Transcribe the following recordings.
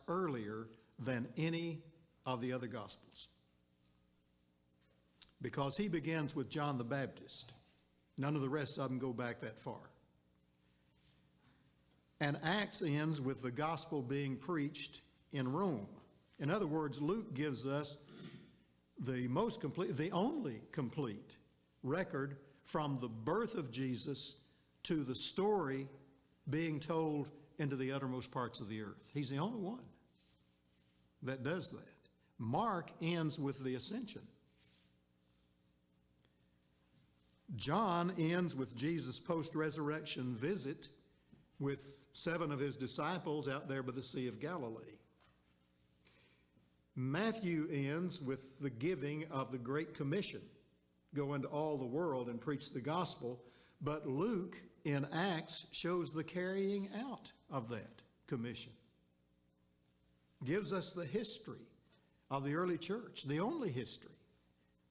earlier than any of the other Gospels, because he begins with John the Baptist. None of the rest of them go back that far. And Acts ends with the gospel being preached in Rome. In other words, Luke gives us the only complete record from the birth of Jesus to the story being told into the uttermost parts of the earth. He's the only one that does that. Mark ends with the ascension. John ends with Jesus' post-resurrection visit with 7 of his disciples out there by the Sea of Galilee. Matthew ends with the giving of the Great Commission. Go into all the world and preach the gospel. But Luke in Acts shows the carrying out of that commission. Gives us the history of the early church, the only history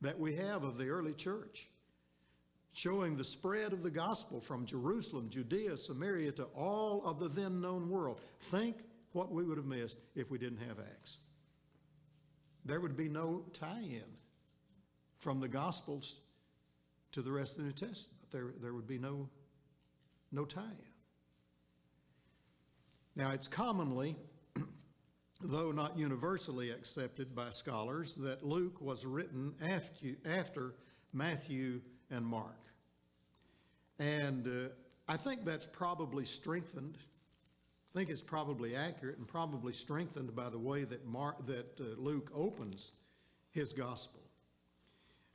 that we have of the early church, showing the spread of the gospel from Jerusalem, Judea, Samaria, to all of the then known world. Think what we would have missed if we didn't have Acts. There would be no tie-in from the Gospels to the rest of the New Testament. There would be no tie-in. Now, it's commonly, though not universally accepted by scholars, that Luke was written after Matthew and Mark. And I think that's probably strengthened. I think it's probably accurate and probably strengthened by the way that Luke opens his gospel.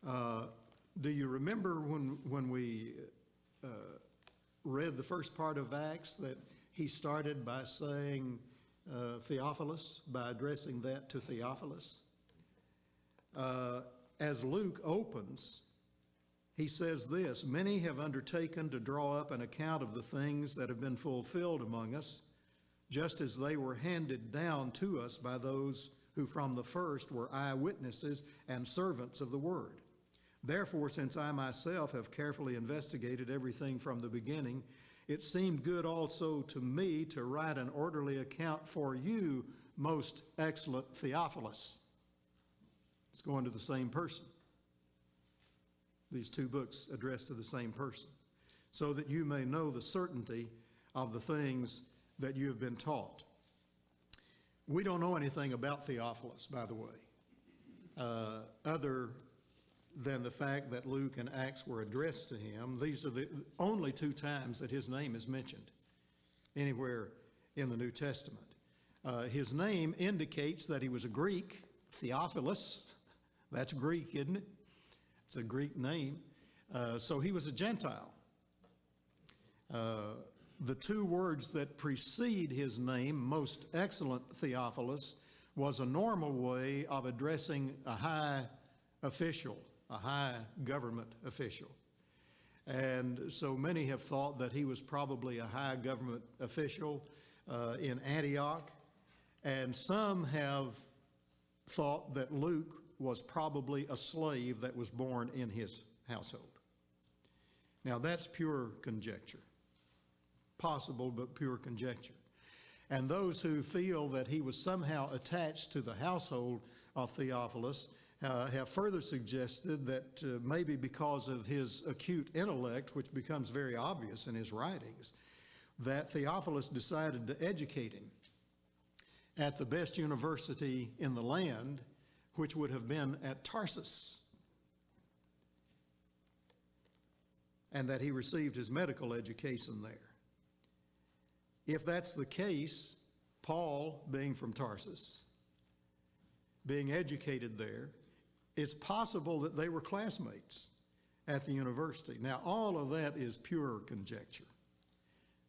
Do you remember when we read the first part of Acts that he started by saying Theophilus, by addressing that to Theophilus? As Luke opens, he says this: "Many have undertaken to draw up an account of the things that have been fulfilled among us, just as they were handed down to us by those who from the first were eyewitnesses and servants of the word. Therefore, since I myself have carefully investigated everything from the beginning, it seemed good also to me to write an orderly account for you, most excellent Theophilus." It's going to the same person. These two books addressed to the same person, so that you may know the certainty of the things that you have been taught. We don't know anything about Theophilus, by the way, other than the fact that Luke and Acts were addressed to him. These are the only 2 times that his name is mentioned anywhere in the New Testament. His name indicates that he was a Greek, Theophilus. That's Greek, isn't it? It's a Greek name. So he was a Gentile. The 2 words that precede his name, most excellent Theophilus, was a normal way of addressing a high official, a high government official. And so many have thought that he was probably a high government official in Antioch. And some have thought that Luke was probably a slave that was born in his household. Now that's pure conjecture. Possible, but pure conjecture. And those who feel that he was somehow attached to the household of Theophilus have further suggested that maybe because of his acute intellect, which becomes very obvious in his writings, that Theophilus decided to educate him at the best university in the land, which would have been at Tarsus, and that he received his medical education there. If that's the case, Paul, being from Tarsus, being educated there, it's possible that they were classmates at the university. Now, all of that is pure conjecture,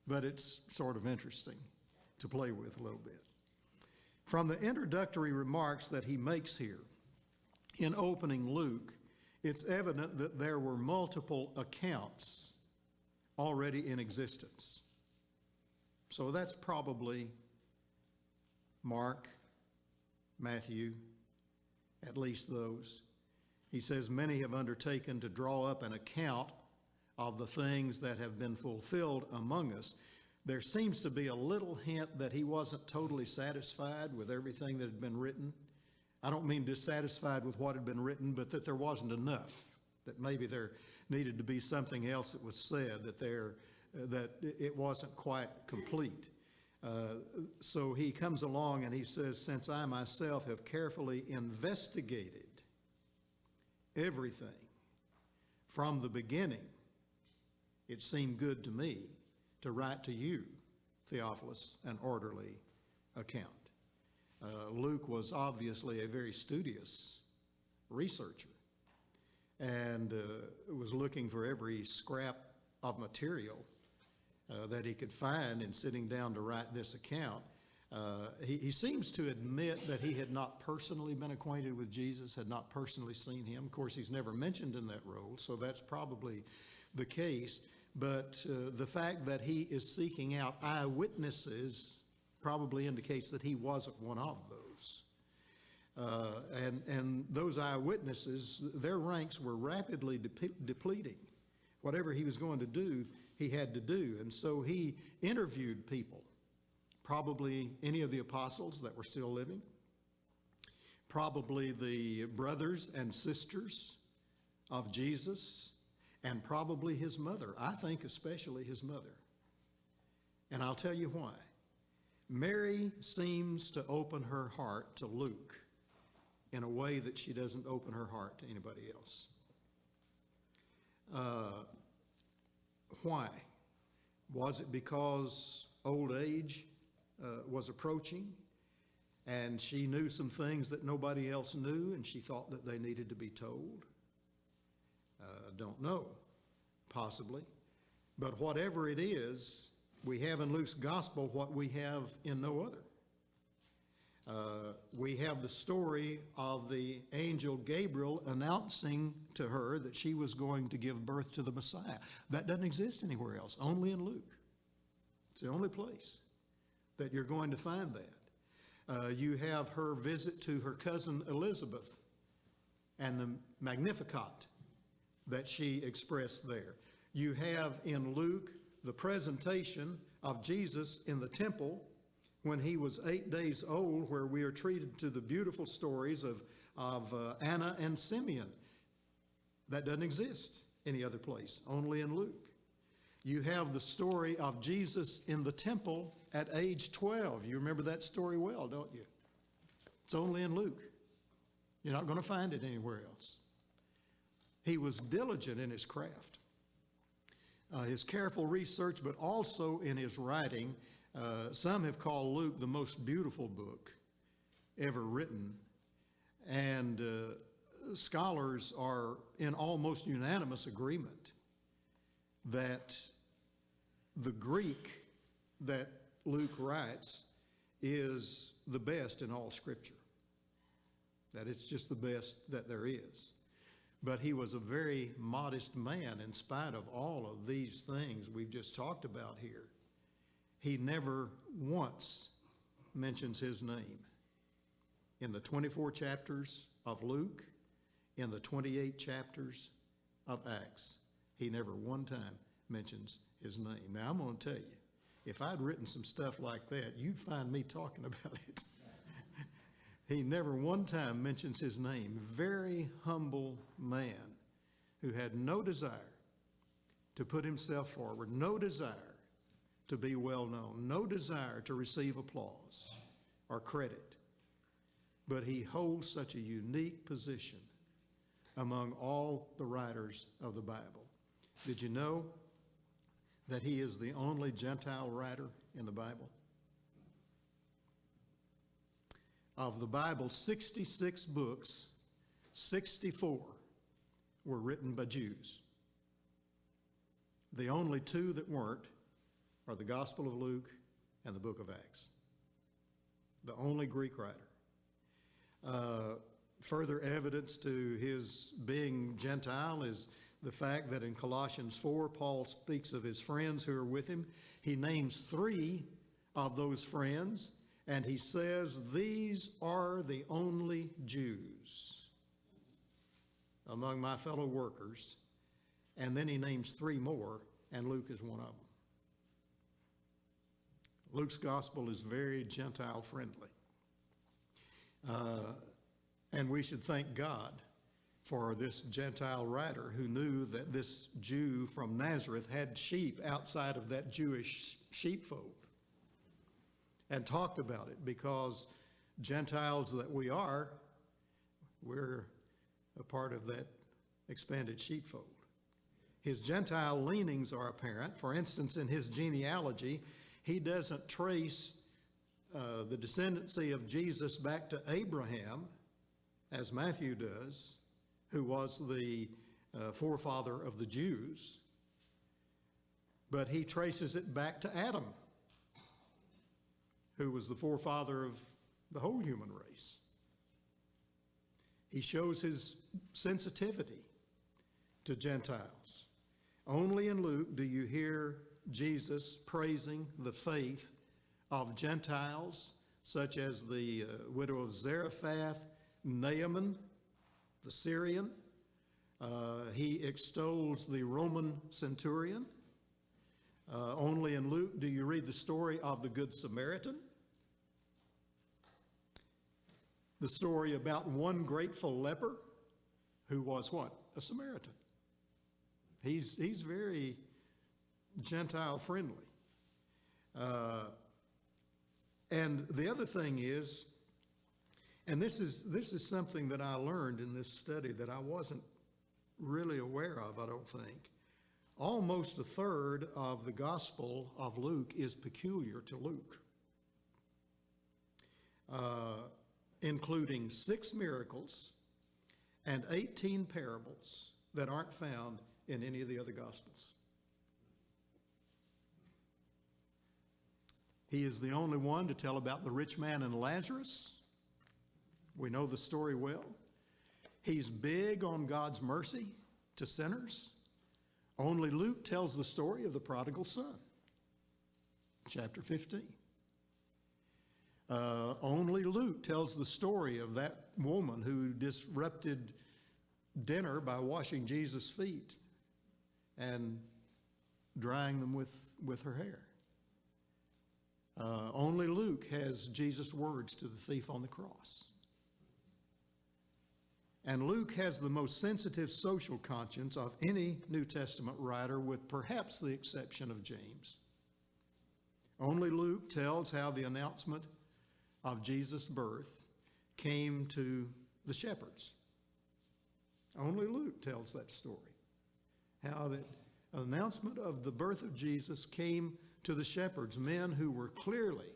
but it's sort of interesting to play with a little bit. From the introductory remarks that he makes here in opening Luke, it's evident that there were multiple accounts already in existence. So that's probably Mark, Matthew, at least those. He says, many have undertaken to draw up an account of the things that have been fulfilled among us. there seems to be a little hint that he wasn't totally satisfied with everything that had been written. I don't mean dissatisfied with what had been written, but that there wasn't enough, that maybe there needed to be something else that was said, that it wasn't quite complete. So he comes along and he says, since I myself have carefully investigated everything from the beginning, it seemed good to me to write to you, Theophilus, an orderly account. Luke was obviously a very studious researcher and was looking for every scrap of material that he could find in sitting down to write this account. He seems to admit that he had not personally been acquainted with Jesus, had not personally seen him. Of course, he's never mentioned in that role, so that's probably the case. But the fact that he is seeking out eyewitnesses probably indicates that he wasn't one of those. And those eyewitnesses, their ranks were rapidly depleting. Whatever he was going to do, he had to do. And so he interviewed people, probably any of the apostles that were still living, probably the brothers and sisters of Jesus, and probably his mother. I think especially his mother. And I'll tell you why. Mary seems to open her heart to Luke in a way that she doesn't open her heart to anybody else. Why? Was it because old age was approaching and she knew some things that nobody else knew and she thought that they needed to be told? Don't know. Possibly. But whatever it is, we have in Luke's gospel what we have in no other. We have the story of the angel Gabriel announcing to her that she was going to give birth to the Messiah. That doesn't exist anywhere else, only in Luke. It's the only place that you're going to find that. You have her visit to her cousin Elizabeth and the Magnificat that she expressed there. You have in Luke the presentation of Jesus in the temple when he was 8 days old, where we are treated to the beautiful stories of Anna and Simeon. That doesn't exist any other place, only in Luke. You have the story of Jesus in the temple at age 12. You remember that story well, don't you? It's only in Luke. You're not going to find it anywhere else. He was diligent in his craft, his careful research, but also in his writing. Some have called Luke the most beautiful book ever written, and scholars are in almost unanimous agreement that the Greek that Luke writes is the best in all Scripture, that it's just the best that there is. But he was a very modest man in spite of all of these things we've just talked about here. He never once mentions his name. In the 24 chapters of Luke, in the 28 chapters of Acts, he never one time mentions his name. Now, I'm going to tell you, if I'd written some stuff like that, you'd find me talking about it. He never one time mentions his name. Very humble man who had no desire to put himself forward, no desire to be well known, no desire to receive applause or credit. But he holds such a unique position among all the writers of the Bible. Did you know that he is the only Gentile writer in the Bible? Of the Bible's 66 books, 64 were written by Jews. The only two that weren't are the Gospel of Luke and the book of Acts. The only Greek writer. Further evidence to his being Gentile is the fact that in Colossians 4, Paul speaks of his friends who are with him. He names 3 of those friends, and he says, these are the only Jews among my fellow workers. And then he names 3 more, and Luke is one of them. Luke's gospel is very Gentile friendly. And we should thank God for this Gentile writer who knew that this Jew from Nazareth had sheep outside of that Jewish sheepfold and talked about it, because Gentiles that we are, we're a part of that expanded sheepfold. His Gentile leanings are apparent. For instance, in his genealogy, he doesn't trace the descendancy of Jesus back to Abraham, as Matthew does, who was the forefather of the Jews, but he traces it back to Adam, who was the forefather of the whole human race. He shows his sensitivity to Gentiles. Only in Luke do you hear Jesus praising the faith of Gentiles, such as the widow of Zarephath, Naaman, the Syrian. He extols the Roman centurion. Only in Luke do you read the story of the Good Samaritan. The story about one grateful leper who was what? A Samaritan. He's very Gentile friendly. And the other thing is, and this is something that I learned in this study that I wasn't really aware of, I don't think. Almost a third of the Gospel of Luke is peculiar to Luke, including 6 miracles and 18 parables that aren't found in any of the other Gospels. He is the only one to tell about the rich man and Lazarus. We know the story well. He's big on God's mercy to sinners. Only Luke tells the story of the prodigal son, chapter 15. Only Luke tells the story of that woman who disrupted dinner by washing Jesus' feet and drying them with her hair. Only Luke has Jesus' words to the thief on the cross. And Luke has the most sensitive social conscience of any New Testament writer, with perhaps the exception of James. Only Luke tells how the announcement of Jesus' birth came to the shepherds. Only Luke tells that story, how the announcement of the birth of Jesus came to the shepherds, men who were clearly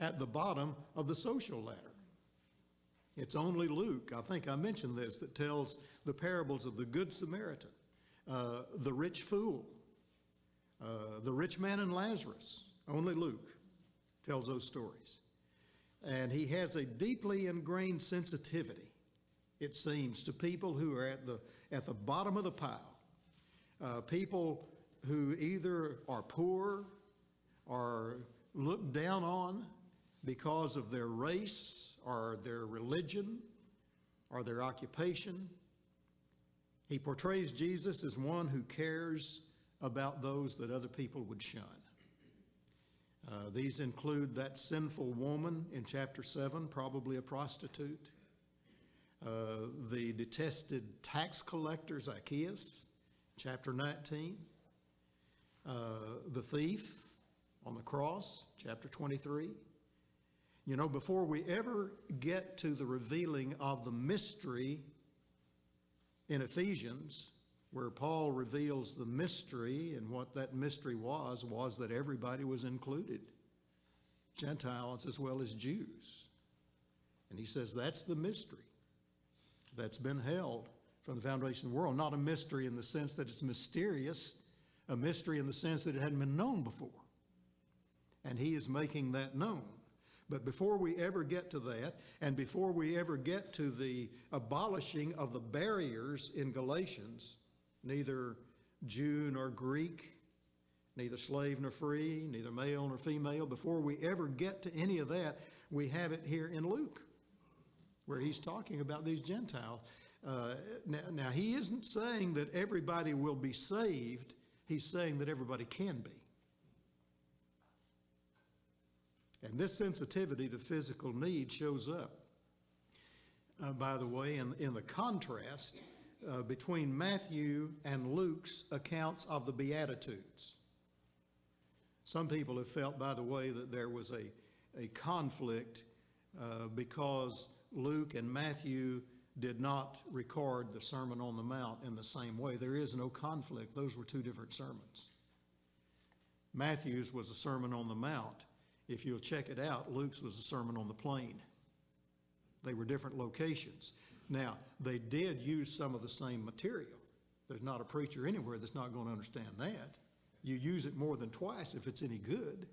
at the bottom of the social ladder. It's only Luke, I think I mentioned this, that tells the parables of the Good Samaritan, the rich fool, the rich man and Lazarus. Only Luke tells those stories. And he has a deeply ingrained sensitivity, it seems, to people who are at the bottom of the pile, people who either are poor or looked down on because of their race or their religion or their occupation. He portrays Jesus as one who cares about those that other people would shun. These include that sinful woman in chapter 7, probably a prostitute, the detested tax collector Zacchaeus, chapter 19, the thief on the cross, chapter 23. You know, before we ever get to the revealing of the mystery in Ephesians, where Paul reveals the mystery, and what that mystery was that everybody was included, Gentiles as well as Jews. And he says that's the mystery that's been held from the foundation of the world. Not a mystery in the sense that it's mysterious, a mystery in the sense that it hadn't been known before. And he is making that known. But before we ever get to that, and before we ever get to the abolishing of the barriers in Galatians, neither Jew nor Greek, neither slave nor free, neither male nor female, before we ever get to any of that, we have it here in Luke, where he's talking about these Gentiles. Now, he isn't saying that everybody will be saved. He's saying that everybody can be. And this sensitivity to physical need shows up, by the way, in the contrast between Matthew and Luke's accounts of the Beatitudes. Some people have felt, by the way, that there was a conflict because Luke and Matthew did not record the Sermon on the Mount in the same way. There is no conflict. Those were two different sermons. Matthew's was a Sermon on the Mount. If you'll check it out, Luke's was a Sermon on the Plain. They were different locations. Now, they did use some of the same material. There's not a preacher anywhere that's not going to understand that. You use it more than twice if it's any good.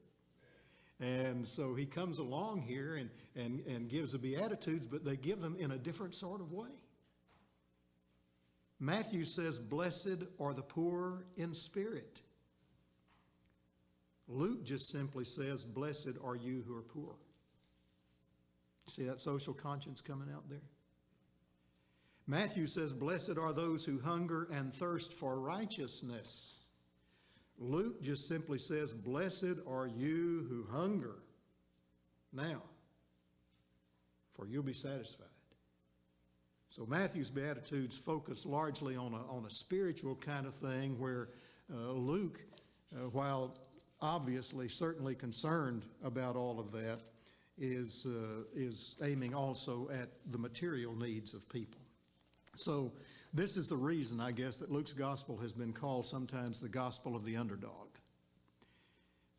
And so he comes along here and gives the Beatitudes, but they give them in a different sort of way. Matthew says, "Blessed are the poor in spirit." Luke just simply says, "Blessed are you who are poor." See that social conscience coming out there? Matthew says, "Blessed are those who hunger and thirst for righteousness." Luke just simply says, "Blessed are you who hunger now, for you'll be satisfied." So Matthew's Beatitudes focus largely on a spiritual kind of thing, where Luke, while obviously certainly concerned about all of that, is aiming also at the material needs of people. So this is the reason, I guess, that Luke's gospel has been called sometimes the gospel of the underdog.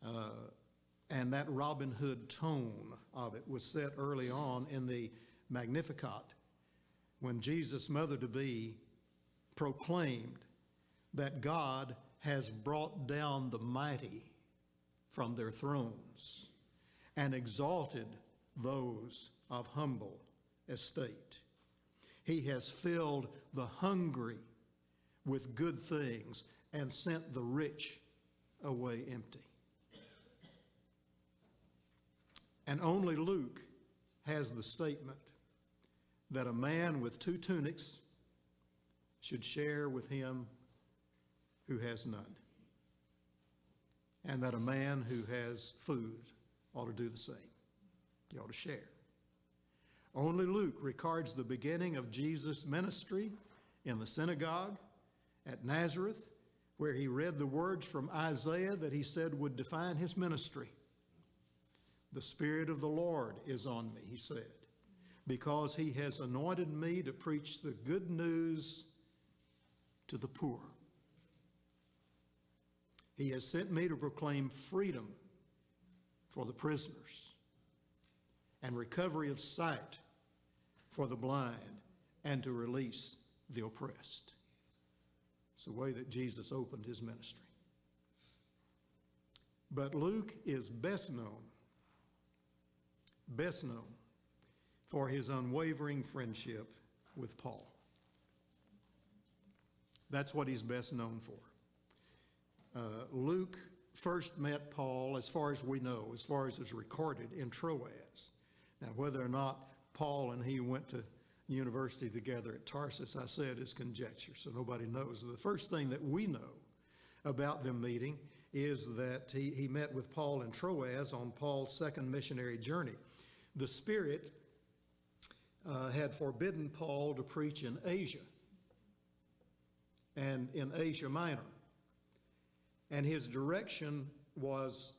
And that Robin Hood tone of it was set early on in the Magnificat, when Jesus' mother-to-be proclaimed that God has brought down the mighty from their thrones and exalted those of humble estate. He has filled the hungry with good things and sent the rich away empty. And only Luke has the statement that a man with 2 tunics should share with him who has none, and that a man who has food ought to do the same. He ought to share. Only Luke records the beginning of Jesus' ministry in the synagogue at Nazareth, where he read the words from Isaiah that he said would define his ministry. "The Spirit of the Lord is on me," he said, "because he has anointed me to preach the good news to the poor. He has sent me to proclaim freedom for the prisoners and recovery of sight for the blind, and to release the oppressed." It's the way that Jesus opened his ministry. But Luke is best known for his unwavering friendship with Paul. That's what he's best known for. Luke first met Paul, as far as we know, as far as is recorded, in Troas. Now, whether or not Paul and he went to university together at Tarsus, I said, is conjecture, so nobody knows. The first thing that we know about them meeting is that he met with Paul in Troas on Paul's second missionary journey. The Spirit had forbidden Paul to preach in Asia and in Asia Minor. And his direction was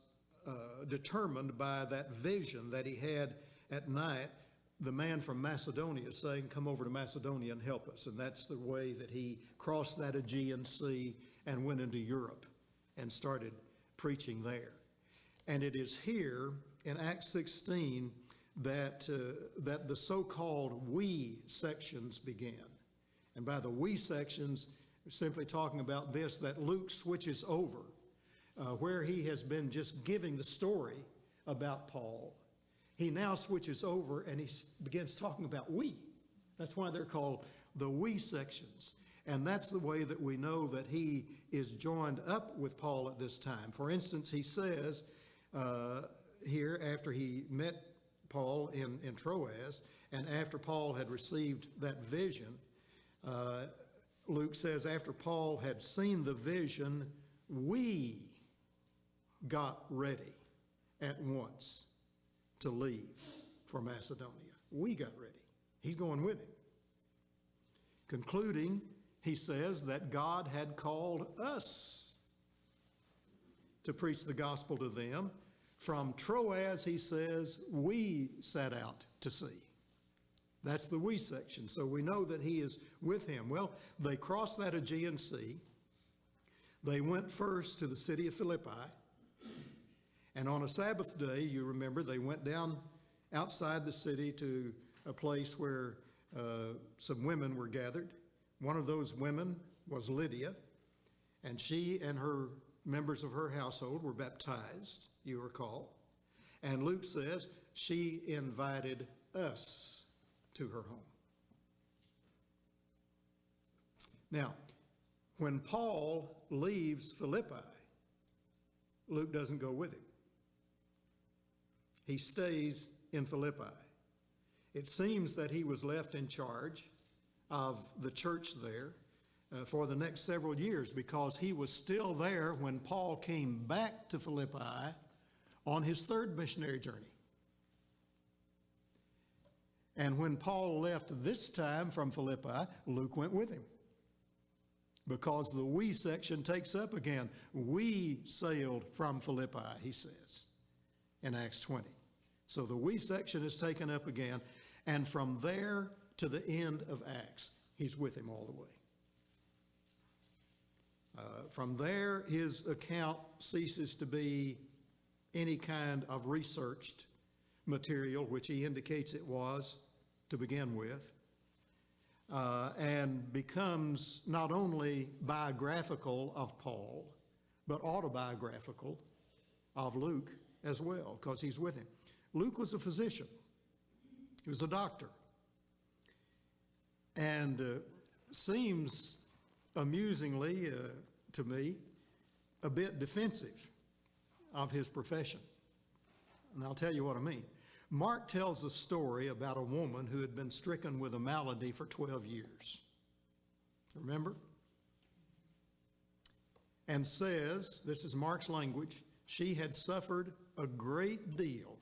determined by that vision that he had at night, the man from Macedonia saying, "Come over to Macedonia and help us." And that's the way that he crossed that Aegean Sea and went into Europe and started preaching there. And it is here in Acts 16 that the so-called we sections began. And by the we sections, we're simply talking about this, that Luke switches over where he has been just giving the story about Paul. He now switches over and he begins talking about we. That's why they're called the we sections. And that's the way that we know that he is joined up with Paul at this time. For instance, he says here, after he met Paul in Troas, and after Paul had received that vision, Luke says, after Paul had seen the vision, we got ready at once to leave for Macedonia. We got ready. He's going with him. Concluding, he says that God had called us to preach the gospel to them. From Troas, he says, we set out to sea. That's the we section. So we know that he is with him. Well, they crossed that Aegean Sea. They went first to the city of Philippi. And on a Sabbath day, you remember, they went down outside the city to a place where some women were gathered. One of those women was Lydia, and she and her members of her household were baptized, you recall. And Luke says she invited us to her home. Now, when Paul leaves Philippi, Luke doesn't go with him. He stays in Philippi. It seems that he was left in charge of the church there for the next several years, because he was still there when Paul came back to Philippi on his third missionary journey. And when Paul left this time from Philippi, Luke went with him, because the we section takes up again. We sailed from Philippi, he says in Acts 20. So the we section is taken up again, and from there to the end of Acts, he's with him all the way. From there, his account ceases to be any kind of researched material, which he indicates it was to begin with, and becomes not only biographical of Paul, but autobiographical of Luke as well, because he's with him. Luke was a physician. He was a doctor. And seems, amusingly to me, a bit defensive of his profession. And I'll tell you what I mean. Mark tells a story about a woman who had been stricken with a malady for 12 years. Remember? And says, this is Mark's language, she had suffered a great deal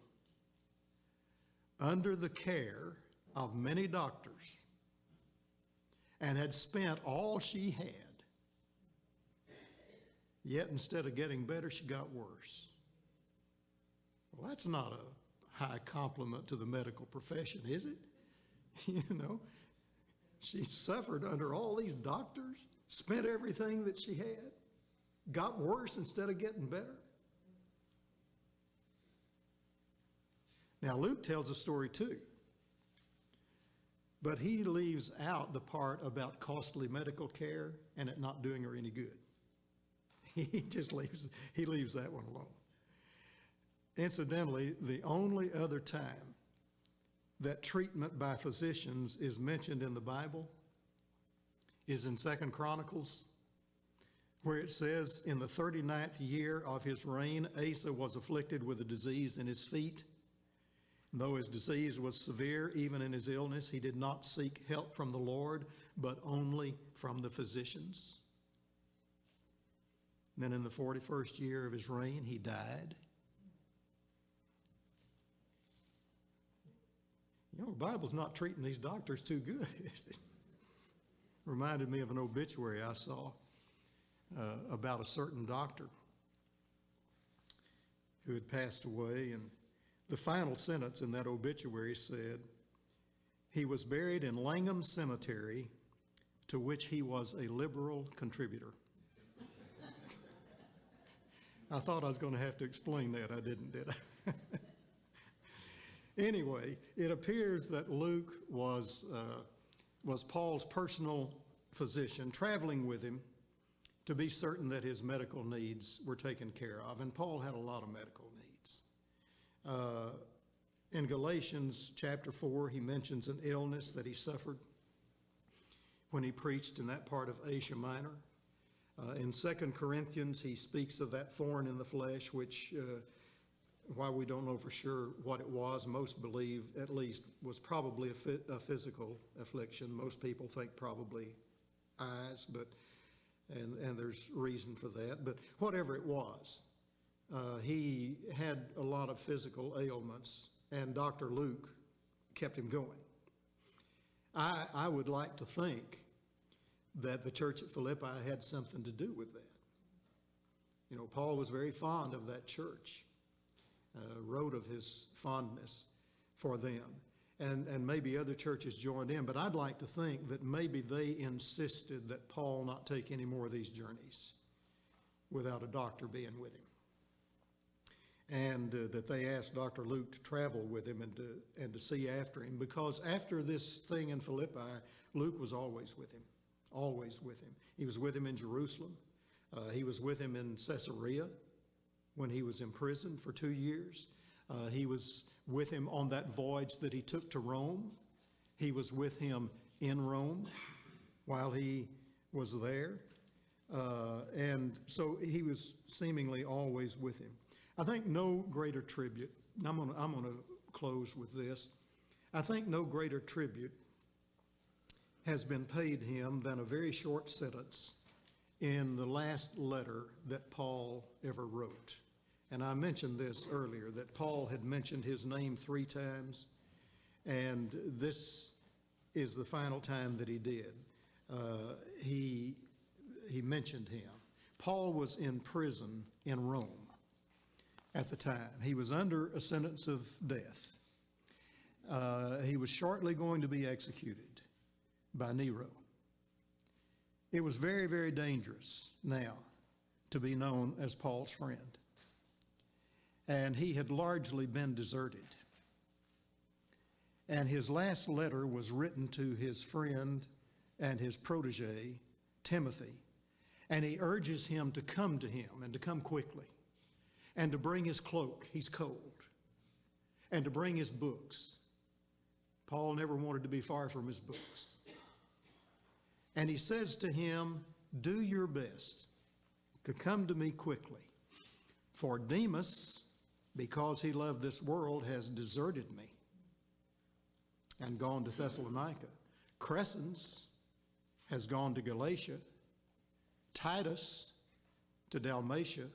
under the care of many doctors and had spent all she had. Yet instead of getting better, she got worse. Well, that's not a high compliment to the medical profession, is it? You know, she suffered under all these doctors, spent everything that she had, got worse instead of getting better. Now, Luke tells a story too, but he leaves out the part about costly medical care and it not doing her any good. He leaves that one alone. Incidentally, the only other time that treatment by physicians is mentioned in the Bible is in 2 Chronicles, where it says, in the 39th year of his reign, Asa was afflicted with a disease in his feet. And though his disease was severe, even in his illness, he did not seek help from the Lord, but only from the physicians. And then in the 41st year of his reign, he died. You know, the Bible's not treating these doctors too good, is it? Reminded me of an obituary I saw about a certain doctor who had passed away, and the final sentence in that obituary said, he was buried in Langham Cemetery, to which he was a liberal contributor. I thought I was going to have to explain that. I didn't, did I? Anyway, it appears that Luke was Paul's personal physician, traveling with him to be certain that his medical needs were taken care of. And Paul had a lot of medical needs. In Galatians chapter 4, he mentions an illness that he suffered when he preached in that part of Asia Minor. In 2 Corinthians, he speaks of that thorn in the flesh, which, while we don't know for sure what it was, most believe at least was probably a physical affliction. Most people think probably eyes, and there's reason for that. But whatever it was, he had a lot of physical ailments and Dr. Luke kept him going. I would like to think that the church at Philippi had something to do with that. You know, Paul was very fond of that church, wrote of his fondness for them. And maybe other churches joined in, but I'd like to think that maybe they insisted that Paul not take any more of these journeys without a doctor being with him. And that they asked Dr. Luke to travel with him and to see after him, because after this thing in Philippi, Luke was always with him, always with him. He was with him in Jerusalem. He was with him in Caesarea when he was imprisoned for 2 years. He was with him on that voyage that he took to Rome. He was with him in Rome while he was there. And so he was seemingly always with him. I think no greater tribute, I'm going to close with this. I think no greater tribute has been paid him than a very short sentence in the last letter that Paul ever wrote. And I mentioned this earlier, that Paul had mentioned his name 3 times, and this is the final time that he did. He mentioned him. Paul was in prison in Rome at the time. He was under a sentence of death. He was shortly going to be executed by Nero. It was very, very dangerous now to be known as Paul's friend. And he had largely been deserted. And his last letter was written to his friend and his protege, Timothy. And he urges him to come to him and to come quickly, and to bring his cloak, he's cold, and to bring his books. Paul never wanted to be far from his books. And he says to him, do your best to come to me quickly, for Demas, because he loved this world, has deserted me and gone to Thessalonica. Crescens has gone to Galatia, Titus to Dalmatia.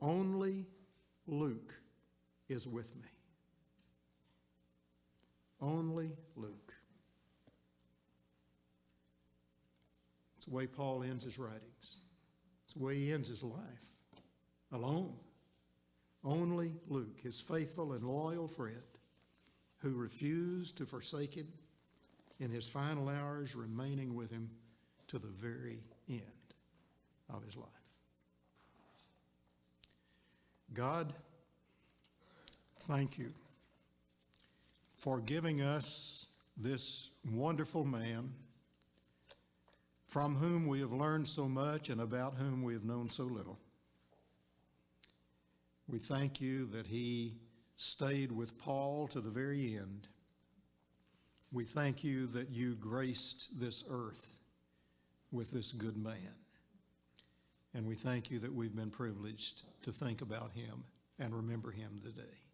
Only Luke is with me. Only Luke. It's the way Paul ends his writings. It's the way he ends his life. Alone. Only Luke, his faithful and loyal friend, who refused to forsake him in his final hours, remaining with him to the very end of his life. God, thank you for giving us this wonderful man from whom we have learned so much and about whom we have known so little. We thank you that he stayed with Paul to the very end. We thank you that you graced this earth with this good man. And we thank you that we've been privileged to think about him and remember him today.